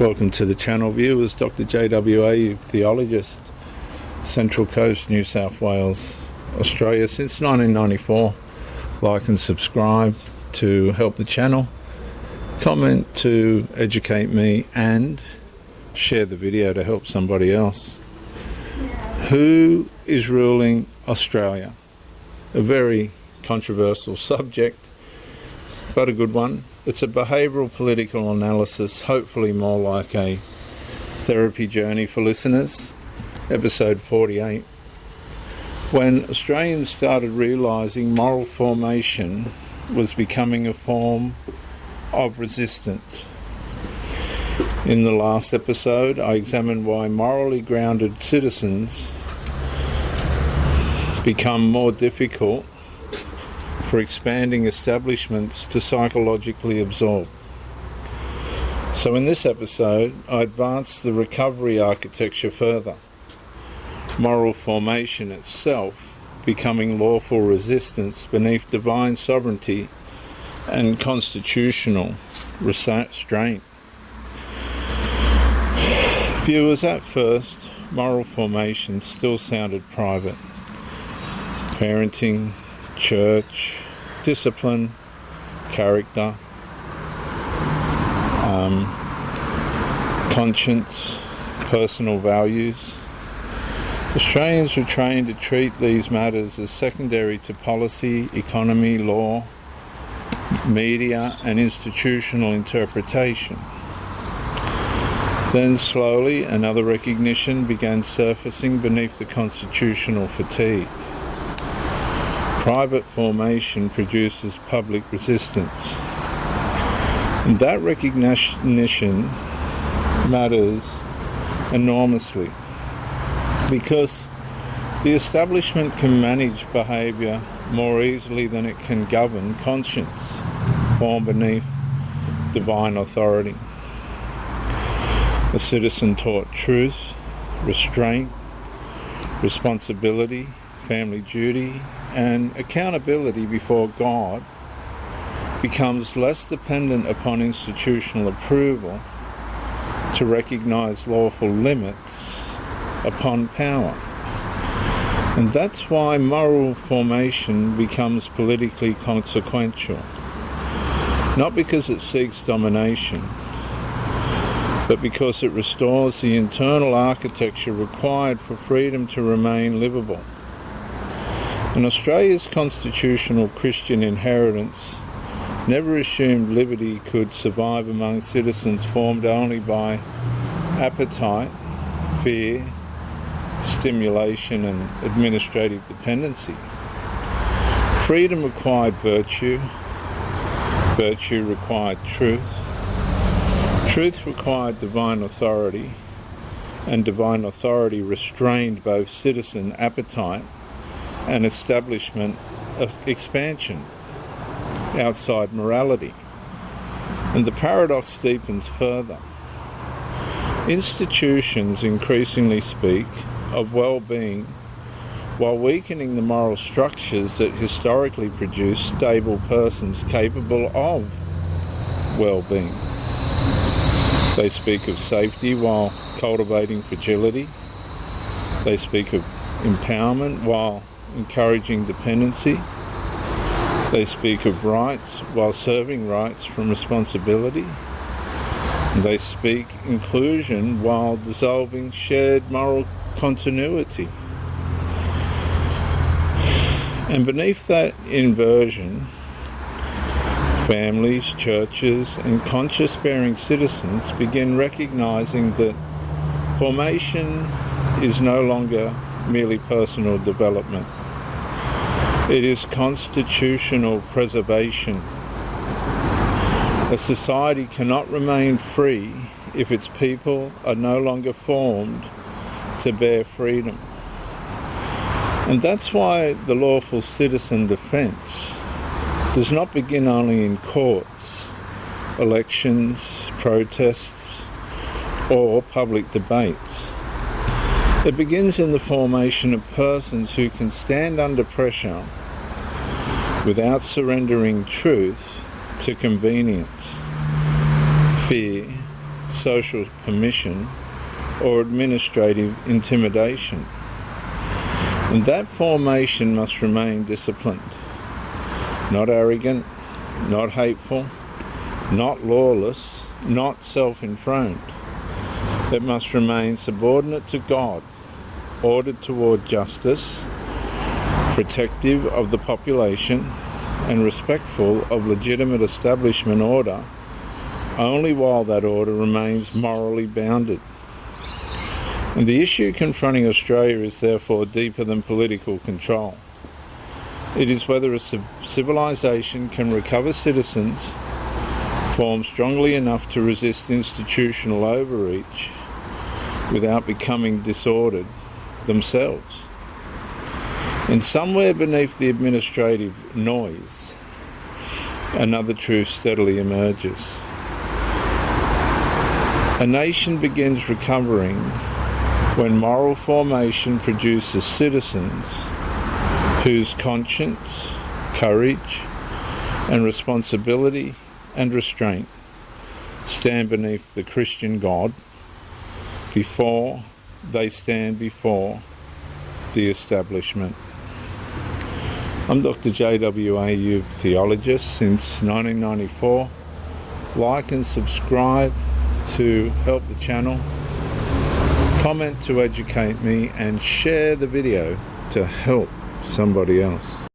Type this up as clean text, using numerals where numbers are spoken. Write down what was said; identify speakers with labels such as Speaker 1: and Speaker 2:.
Speaker 1: Welcome to the channel, viewers. Dr. JWA, theologist, Central Coast, New South Wales, Australia since 1994. Like and subscribe to help the channel, comment to educate me, and share the video to help somebody else. Who is ruling Australia? A very controversial subject, but a good one. It's a behavioural political analysis, hopefully more like a therapy journey for listeners. Episode 48. When Australians started realising moral formation was becoming a form of resistance. In the last episode, I examined why morally grounded citizens become more difficult for expanding establishments to psychologically absorb. So in this episode, I advanced the recovery architecture further. Moral formation itself becoming lawful resistance beneath divine sovereignty and constitutional restraint. Viewers, at first, moral formation still sounded private. Parenting, church, discipline, character, conscience, personal values. Australians were trained to treat these matters as secondary to policy, economy, law, media, and institutional interpretation. Then slowly another recognition began surfacing beneath the constitutional fatigue. Private formation produces public resistance. And that recognition matters enormously because the establishment can manage behaviour more easily than it can govern conscience, formed beneath divine authority. A citizen taught truth, restraint, responsibility, family duty, and accountability before God becomes less dependent upon institutional approval to recognise lawful limits upon power. And that's why moral formation becomes politically consequential. Not because it seeks domination, but because it restores the internal architecture required for freedom to remain livable. And Australia's constitutional Christian inheritance never assumed liberty could survive among citizens formed only by appetite, fear, stimulation, and administrative dependency. Freedom required virtue, virtue required truth, truth required divine authority, and divine authority restrained both citizen appetite and establishment of expansion outside morality. And the paradox deepens further. Institutions increasingly speak of well-being while weakening the moral structures that historically produce stable persons capable of well-being. They speak of safety while cultivating fragility. They speak of empowerment while encouraging dependency. They speak of rights while serving rights from responsibility. They speak inclusion while dissolving shared moral continuity. And beneath that inversion, families, churches, and conscious-bearing citizens begin recognising that formation is no longer merely personal development. It is constitutional preservation. A society cannot remain free if its people are no longer formed to bear freedom. And that's why the lawful citizen defence does not begin only in courts, elections, protests, or public debates. It begins in the formation of persons who can stand under pressure without surrendering truth to convenience, fear, social permission, or administrative intimidation. And that formation must remain disciplined, not arrogant, not hateful, not lawless, not self-enthroned. It must remain subordinate to God, ordered toward justice, protective of the population, and respectful of legitimate establishment order, only while that order remains morally bounded. And the issue confronting Australia is therefore deeper than political control. It is whether a civilization can recover citizens formed strongly enough to resist institutional overreach without becoming disordered themselves. And somewhere beneath the administrative noise, another truth steadily emerges. A nation begins recovering when moral formation produces citizens whose conscience, courage, and responsibility and restraint stand beneath the Christian God before they stand before the establishment. I'm Dr. JWA, theologist since 1994. Like and subscribe to help the channel. Comment to educate me, and share the video to help somebody else.